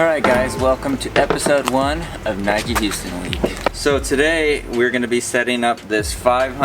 Alright guys, welcome to episode 1 of Nyjah Huston Week. So today we're going to be setting up this $500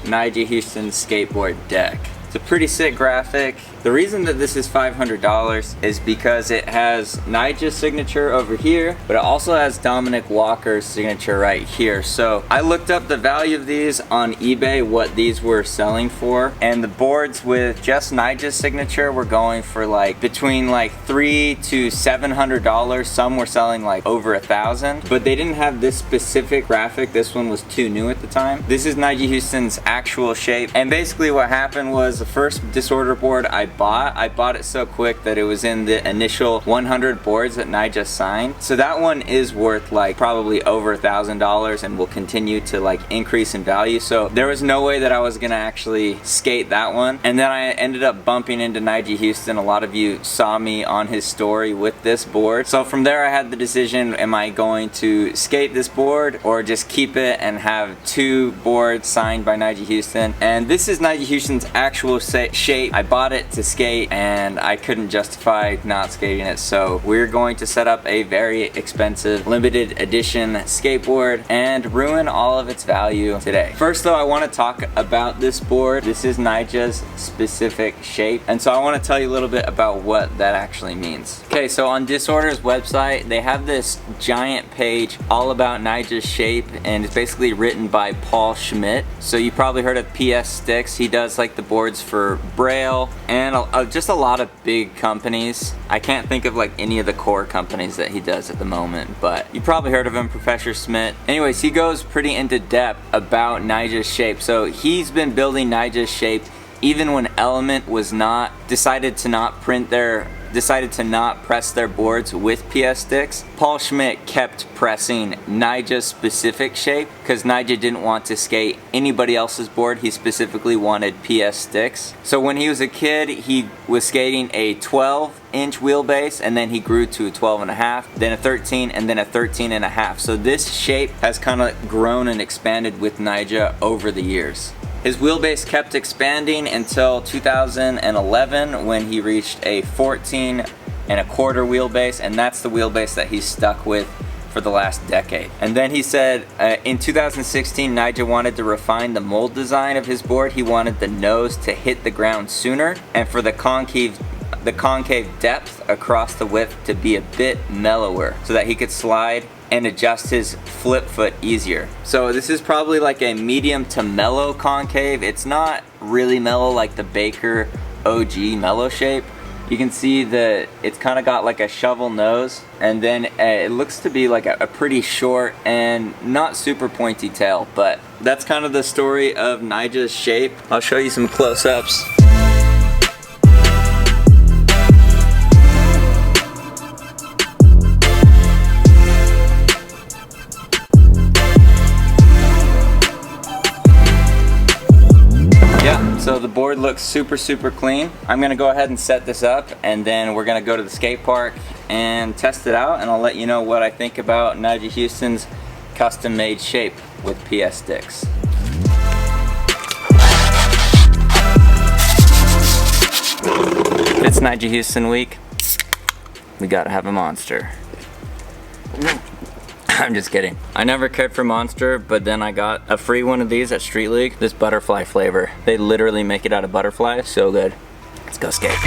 Nyjah Huston skateboard deck. It's a pretty sick graphic. The reason that this is $500 is because it has Nyjah's signature over here, but it also has Dominick Walker's signature right here. So I looked up the value of these on eBay, what these were selling for, and the boards with just Nyjah's signature were going for like between like $300 to $700. Some were selling like over $1,000, but they didn't have this specific graphic. This one was too new at the time. This is Nyjah Huston's actual shape, and basically what happened was the first Disorder board I bought it so quick that it was in the initial 100 boards that Nyjah signed. So that one is worth like probably over $1,000 and will continue to like increase in value. So there was no way that I was gonna actually skate that one. And then I ended up bumping into Nyjah Huston. A lot of you saw me on his story with this board. So from there I had the decision, am I going to skate this board or just keep it and have 2 boards signed by Nyjah Huston? And this is Nyjah Huston's actual shape. I bought it to skate and I couldn't justify not skating it, so we're going to set up a very expensive limited edition skateboard and ruin all of its value today. First though, I want to talk about this board. This is Nyjah's specific shape, and so I want to tell you a little bit about what that actually means. Okay, so on Disorder's website they have this giant page all about Nyjah's shape, and it's basically written by Paul Schmidt. So you probably heard of PS Sticks. He does like the boards for Braille and just a lot of big companies. I can't think of like any of the core companies that he does at the moment, but you probably heard of him, Professor Schmidt. Anyways, he goes pretty into depth about Nyjah's shape. So he's been building Nyjah's shape even when Element was decided to not press their boards with PS Sticks. Paul Schmidt kept pressing Nyjah's specific shape because Nyjah didn't want to skate anybody else's board. He specifically wanted PS Sticks. So when he was a kid, he was skating a 12-inch wheelbase, and then he grew to a 12.5, then a 13, and then a 13.5. So this shape has kind of grown and expanded with Nyjah over the years. His wheelbase kept expanding until 2011 when he reached a 14.25 wheelbase, and that's the wheelbase that he's stuck with for the last decade. And then he said in 2016 Nyjah wanted to refine the mold design of his board. He wanted the nose to hit the ground sooner, and for the concave depth across the width to be a bit mellower so that he could slide and adjust his flip foot easier. So this is probably like a medium to mellow concave. It's not really mellow like the Baker OG mellow shape. You can see that it's kind of got like a shovel nose, and then it looks to be like a pretty short and not super pointy tail, but that's kind of the story of Nyjah's shape. I'll show you some close-ups. So the board looks super clean. I'm gonna go ahead and set this up, and then we're gonna go to the skate park and test it out, and I'll let you know what I think about Nyjah Huston's custom made shape with PS Sticks. It's Nyjah Huston week. We gotta have a monster. I'm just kidding. I never cared for Monster, but then I got a free one of these at Street League. This butterfly flavor. They literally make it out of butterfly. So good. Let's go skate.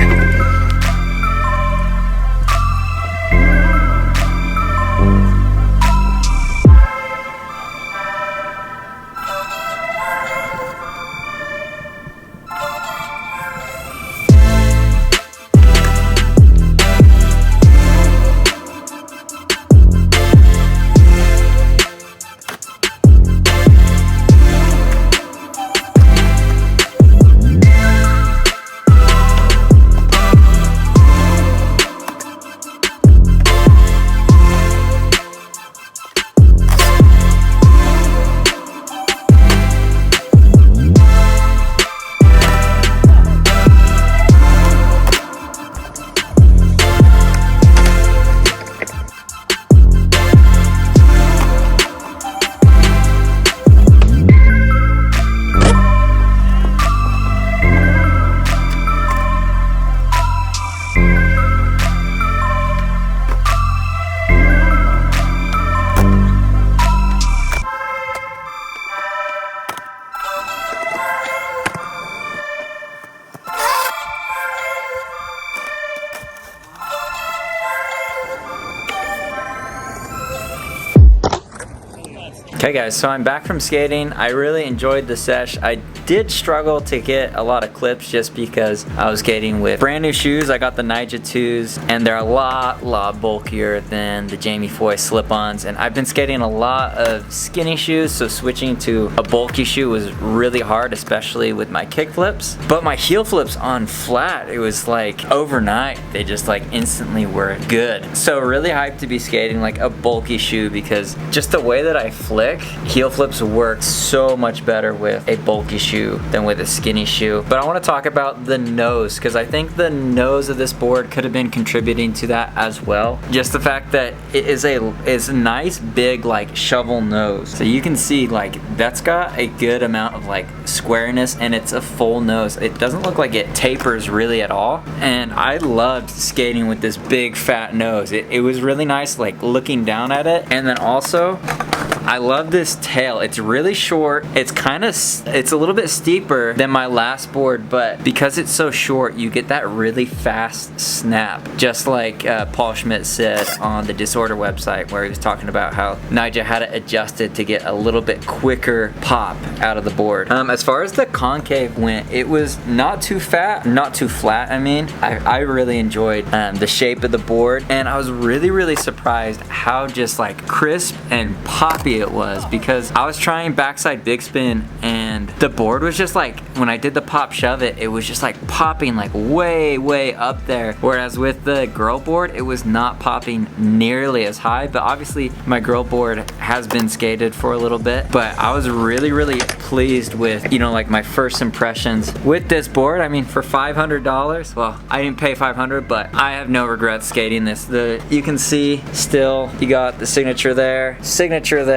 Okay guys, so I'm back from skating. I really enjoyed the sesh. I did struggle to get a lot of clips just because I was skating with brand new shoes. I got the Nyjah 2s and they're a lot bulkier than the Jamie Foy slip-ons, and I've been skating a lot of skinny shoes, so switching to a bulky shoe was really hard, especially with my kick flips. But my heel flips on flat, it was like overnight, they just like instantly were good. So really hyped to be skating like a bulky shoe because just the way that I flick, heel flips work so much better with a bulky shoe than with a skinny shoe. But I want to talk about the nose because I think the nose of this board could have been contributing to that as well. Just the fact that it is a nice big like shovel nose. So you can see like that's got a good amount of like squareness and it's a full nose. It doesn't look like it tapers really at all. And I loved skating with this big fat nose. It was really nice like looking down at it. And then also I love this tail. It's really short. It's a little bit steeper than my last board, but because it's so short, you get that really fast snap. Just like Paul Schmidt said on the Disorder website, where he was talking about how Nyjah had it adjusted to get a little bit quicker pop out of the board. As far as the concave went, it was not too fat, not too flat. I mean, I really enjoyed the shape of the board, and I was really surprised how just like crisp and poppy it was, because I was trying backside big spin and the board was just like, when I did the pop shove it was just like popping like way up there, whereas with the girl board it was not popping nearly as high. But obviously my girl board has been skated for a little bit, but I was really pleased with, you know, like my first impressions with this board. I mean, for $500, well, I didn't pay $500, but I have no regrets skating this. You can see still you got the signature there,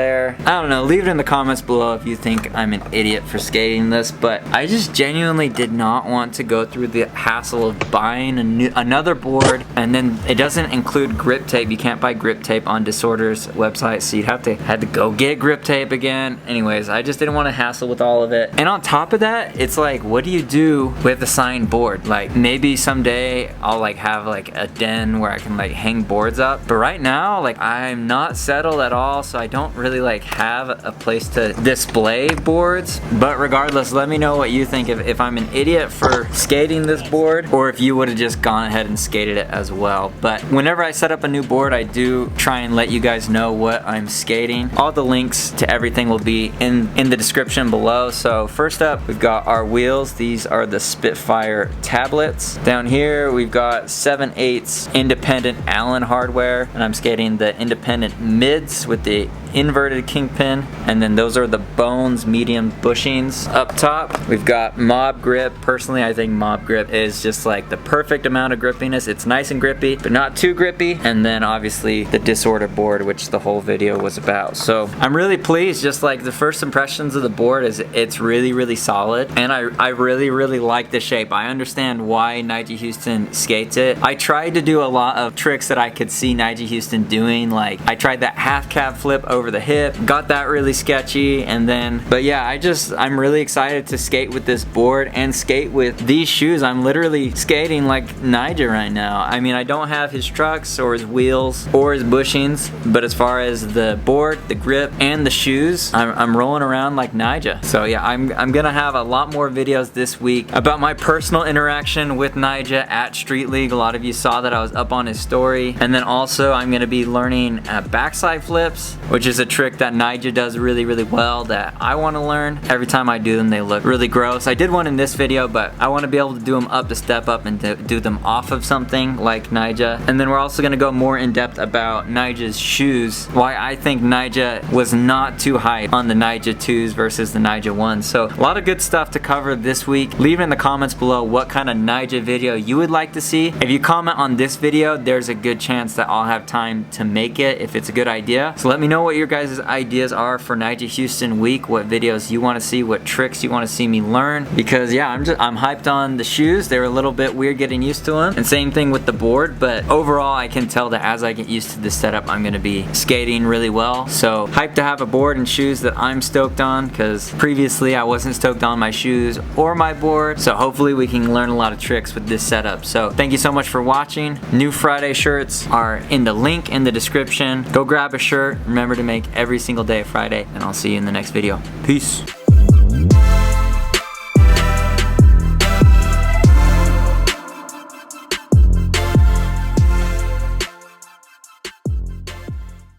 I don't know, leave it in the comments below if you think I'm an idiot for skating this, but I just genuinely did not want to go through the hassle of buying another board, and then it doesn't include grip tape. You can't buy grip tape on Disorder's website, so you'd had to go get grip tape again. Anyways, I just didn't want to hassle with all of it. And on top of that, it's like, what do you do with a signed board? Like maybe someday I'll like have like a den where I can like hang boards up, but right now like I'm not settled at all, so I don't really like have a place to display boards. But regardless, let me know what you think, if I'm an idiot for skating this board or if you would have just gone ahead and skated it as well. But whenever I set up a new board, I do try and let you guys know what I'm skating. All the links to everything will be in the description below. So first up, we've got our wheels. These are the Spitfire tablets. Down here we've got 7/8 independent Allen hardware, and I'm skating the independent mids with the inverted kingpin, and then those are the Bones medium bushings. Up top we've got Mob Grip. Personally, I think Mob Grip is just like the perfect amount of grippiness. It's nice and grippy but not too grippy. And then obviously the Disorder board, which the whole video was about. So I'm really pleased. Just like the first impressions of the board is it's really solid, and I really like the shape. I understand why Nyjah Huston skates it. I tried to do a lot of tricks that I could see Nyjah Huston doing. Like I tried that half cab flip over the hip, got that really sketchy, and then, but yeah, I'm really excited to skate with this board and skate with these shoes. I'm literally skating like Nyjah right now. I mean, I don't have his trucks or his wheels or his bushings, but as far as the board, the grip, and the shoes, I'm rolling around like Nyjah. So yeah, I'm gonna have a lot more videos this week about my personal interaction with Nyjah at Street League. A lot of you saw that I was up on his story. And then also I'm gonna be learning backside flips, which is a trick that Nyjah does really well that I want to learn. Every time I do them, they look really gross. I did one in this video, but I want to be able to do them up to step up and do them off of something like Nyjah. And then we're also going to go more in depth about Nyjah's shoes, why I think Nyjah was not too hyped on the Nyjah 2s versus the Nyjah 1s. So a lot of good stuff to cover this week. Leave in the comments below what kind of Nyjah video you would like to see. If you comment on this video, there's a good chance that I'll have time to make it if it's a good idea. So let me know what your guys' ideas are for Nyjah Huston week, what videos you want to see, what tricks you want to see me learn, because yeah, I'm hyped on the shoes. They were a little bit weird getting used to them, and same thing with the board, but overall I can tell that as I get used to this setup, I'm going to be skating really well. So hyped to have a board and shoes that I'm stoked on, because previously I wasn't stoked on my shoes or my board. So hopefully we can learn a lot of tricks with this setup. So thank you so much for watching. New Friday shirts are in the link in the description. Go grab a shirt. Remember to make every single day a Friday, and I'll see you in the next video. Peace.